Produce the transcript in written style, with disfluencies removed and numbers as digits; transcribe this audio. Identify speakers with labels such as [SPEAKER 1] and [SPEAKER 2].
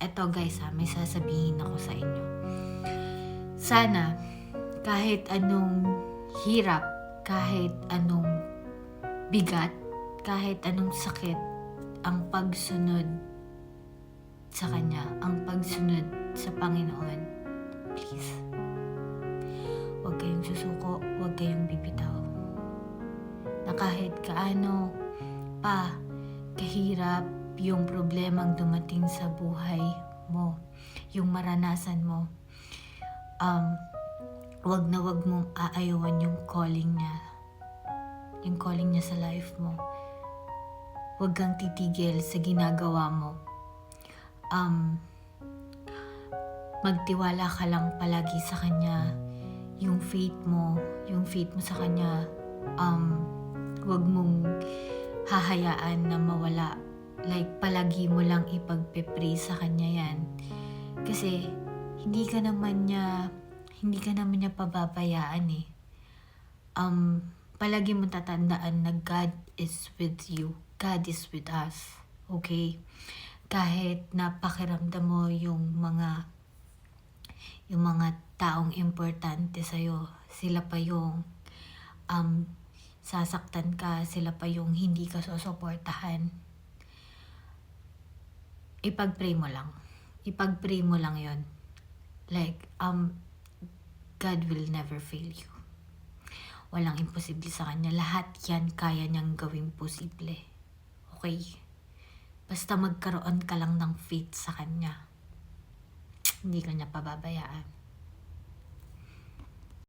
[SPEAKER 1] Eto guys may sasabihin ako sa inyo. Sana, kahit anong hirap, kahit anong bigat, kahit anong sakit, ang pagsunod sa Kanya, ang pagsunod sa Panginoon, please, huwag kayong susuko, huwag kayong bibitaw. Na kahit kaano pa kahirap yung problemang dumating sa buhay mo, yung maranasan mo, wag na wag mong aayawan yung calling niya sa life mo. Wag kang titigil sa ginagawa mo. Magtiwala ka lang palagi sa Kanya. Yung faith mo sa Kanya, wag mong hahayaan na mawala. Like, palagi mo lang ipagpe-pray sa Kanya yan. Kasi, hindi ka naman niya pababayaan eh. Palagi mo tatandaan na God is with you. God is with us. Okay? Kahit napakiramdam mo yung mga taong importante sa'yo, sila pa yung sasaktan ka, sila pa yung hindi ka susuportahan. Ipag-pray mo lang yon. Like, God will never fail you. Walang imposible sa Kanya. Lahat yan kaya niyang gawing posible. Okay? Basta magkaroon ka lang ng faith sa Kanya. Hindi ka niya pababayaan.